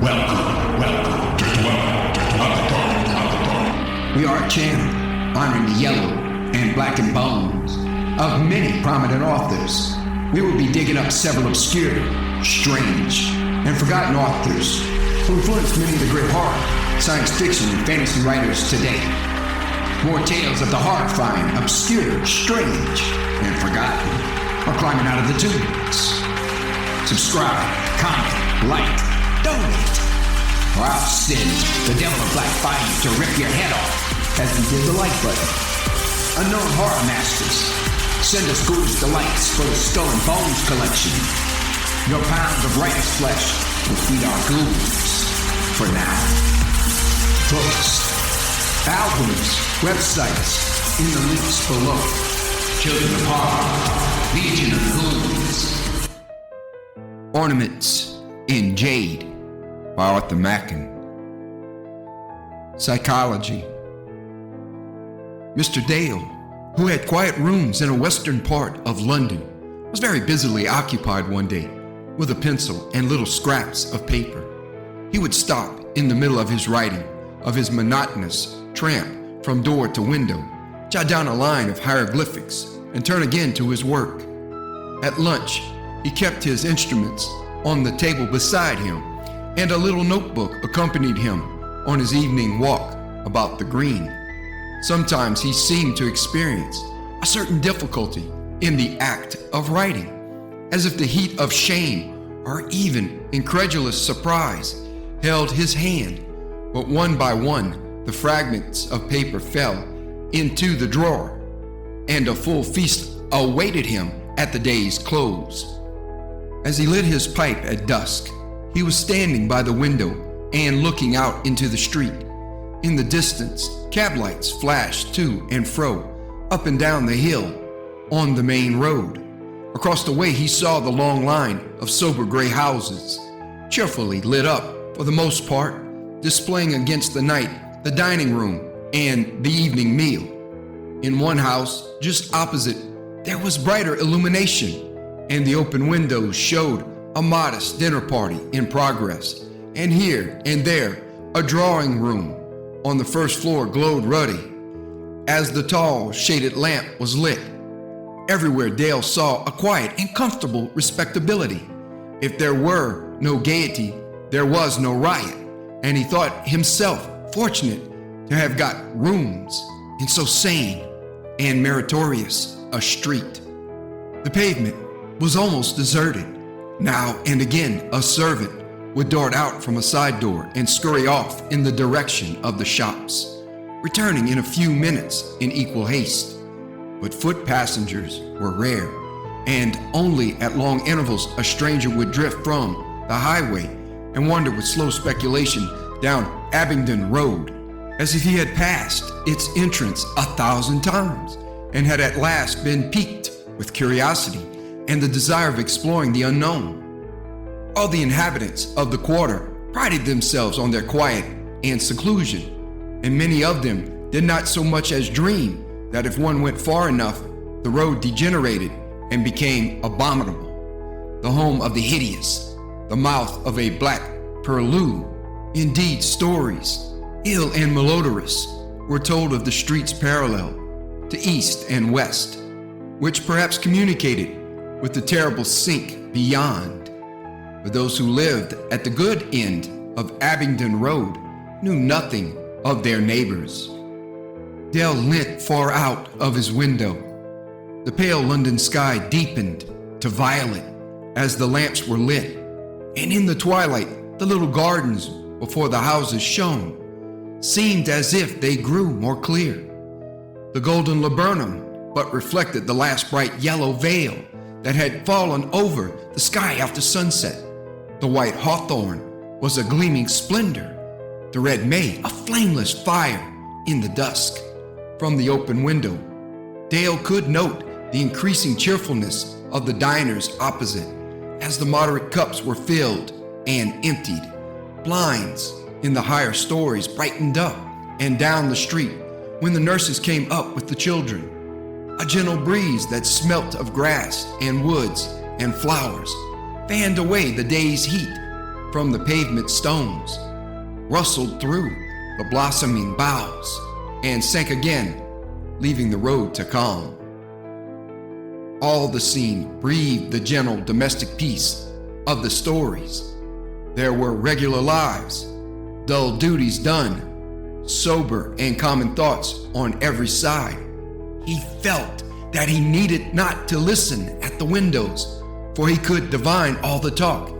Welcome to Dwelling. We are a channel honoring the yellow and blackened bones of many prominent authors. We will be digging up several obscure, strange, and forgotten authors who influenced many of the great horror, science fiction, and fantasy writers today. More tales of the horrifying, obscure, strange, and forgotten are climbing out of the tombs. Subscribe, comment, like, donate, or I'll send the Devil of Black by you to rip your head off as we did the like button. Unknown horror masters, send us ghoulish delights for the Skull and Bones collection. Your pounds of writer's flesh will feed our ghouls for now. Books, albums, websites in the links below. Children of Horror, Legion of Ghouls. Ornaments in Jade by Arthur Machen. Psychology. Mr. Dale, who had quiet rooms in a western part of London, was very busily occupied one day with a pencil and little scraps of paper. He would stop in the middle of his writing, of his monotonous tramp from door to window, jot down a line of hieroglyphics, and turn again to his work. At lunch, he kept his instruments on the table beside him, and a little notebook accompanied him on his evening walk about the green. Sometimes he seemed to experience a certain difficulty in the act of writing, as if the heat of shame or even incredulous surprise held his hand, but one by one the fragments of paper fell into the drawer, and a full feast awaited him at the day's close. As he lit his pipe at dusk, he was standing by the window and looking out into the street. In the distance, cab lights flashed to and fro, up and down the hill, on the main road. Across the way he saw the long line of sober gray houses, cheerfully lit up for the most part, displaying against the night the dining room and the evening meal. In one house, just opposite, there was brighter illumination, and the open windows showed a modest dinner party in progress, and here and there a drawing room on the first floor glowed ruddy as the tall shaded lamp was lit. Everywhere Dale saw a quiet and comfortable respectability. If there were no gaiety, there was no riot, and he thought himself fortunate to have got rooms in so sane and meritorious a street. The pavement was almost deserted. Now and again a servant would dart out from a side door and scurry off in the direction of the shops, returning in a few minutes in equal haste. But foot passengers were rare, and only at long intervals a stranger would drift from the highway and wander with slow speculation down Abingdon Road, as if he had passed its entrance 1,000 times and had at last been piqued with curiosity and the desire of exploring the unknown. All the inhabitants of the quarter prided themselves on their quiet and seclusion, and many of them did not so much as dream that if one went far enough, the road degenerated and became abominable, the home of the hideous, the mouth of a black purlieu. Indeed, stories, ill and malodorous, were told of the streets parallel to east and west, which perhaps communicated with the terrible sink beyond. But those who lived at the good end of Abingdon Road knew nothing of their neighbors. Dale leant far out of his window. The pale London sky deepened to violet as the lamps were lit, and in the twilight the little gardens before the houses shone, seemed as if they grew more clear. The golden laburnum but reflected the last bright yellow veil that had fallen over the sky after sunset. The white hawthorn was a gleaming splendor, the red may a flameless fire in the dusk. From the open window, Dale could note the increasing cheerfulness of the diners opposite as the moderate cups were filled and emptied. Blinds in the higher stories brightened up and down the street when the nurses came up with the children. A gentle breeze that smelt of grass and woods and flowers fanned away the day's heat, from the pavement stones, rustled through the blossoming boughs, and sank again, leaving the road to calm. All the scene breathed the gentle domestic peace of the stories. There were regular lives, dull duties done, sober and common thoughts on every side. He felt that he needed not to listen at the windows, for he could divine all the talk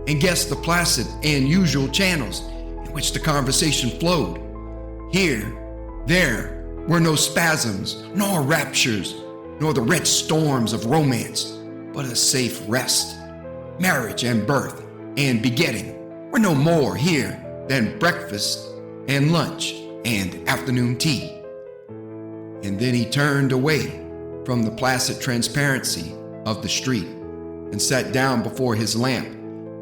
and guess the placid and usual channels in which the conversation flowed. Here, there were no spasms, nor raptures, nor the red storms of romance, but a safe rest. Marriage and birth and begetting were no more here than breakfast and lunch and afternoon tea. And then he turned away from the placid transparency of the street and sat down before his lamp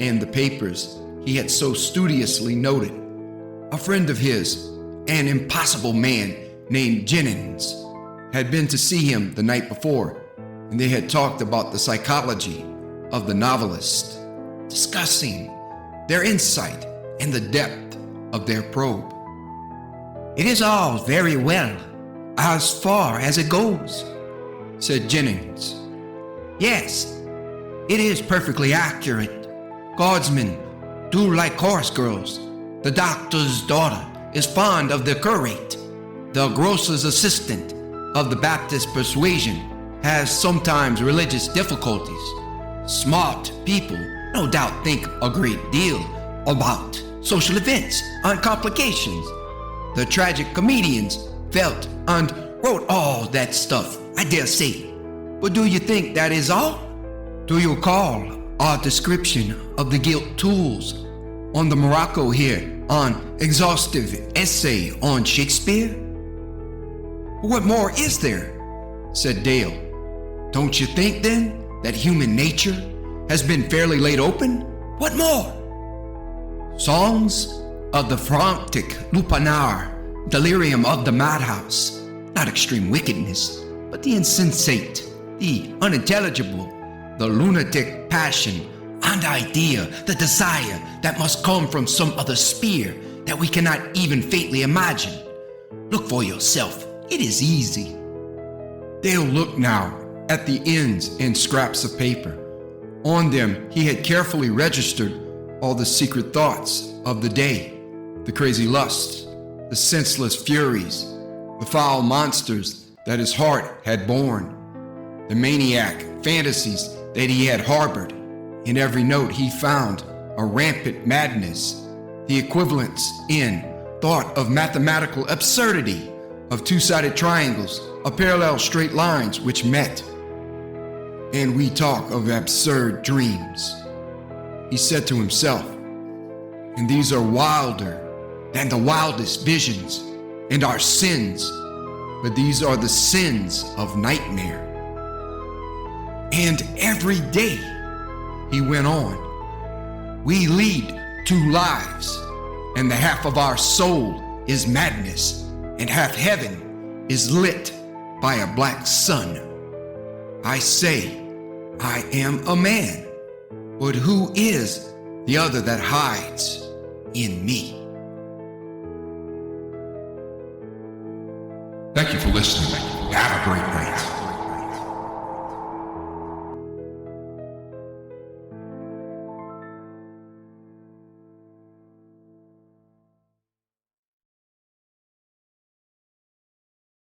and the papers he had so studiously noted. A friend of his, an impossible man named Jennings, had been to see him the night before, and they had talked about the psychology of the novelist, discussing their insight and the depth of their probe. "It is all very well, as far as it goes," said Jennings. "Yes, it is perfectly accurate. Guardsmen do like chorus girls. The doctor's daughter is fond of the curate. The grocer's assistant of the Baptist persuasion has sometimes religious difficulties. Smart people no doubt think a great deal about social events and complications. The tragic comedians felt and wrote all that stuff, I dare say. But do you think that is all? Do you call our description of the guilt tools on the Morocco here an exhaustive essay on Shakespeare?" "What more is there?" said Dale. "Don't you think then that human nature has been fairly laid open? What more?" "Songs of the frantic lupanar, delirium of the madhouse, not extreme wickedness, but the insensate, the unintelligible, the lunatic passion and idea, the desire that must come from some other sphere that we cannot even faintly imagine. Look for yourself, it is easy." Dale looked now at the ends and scraps of paper. On them he had carefully registered all the secret thoughts of the day, the crazy lusts, the senseless furies, the foul monsters that his heart had borne, the maniac fantasies that he had harbored. In every note he found a rampant madness, the equivalents in thought of mathematical absurdity, of two-sided triangles, of parallel straight lines which met. "And we talk of absurd dreams," he said to himself, "and these are wilder than the wildest visions, and our sins, but these are the sins of nightmare. And every day," he went on, "we lead two lives, and the half of our soul is madness, and half heaven is lit by a black sun. I say, I am a man, but who is the other that hides in me?" Thank you for listening. Have a great night.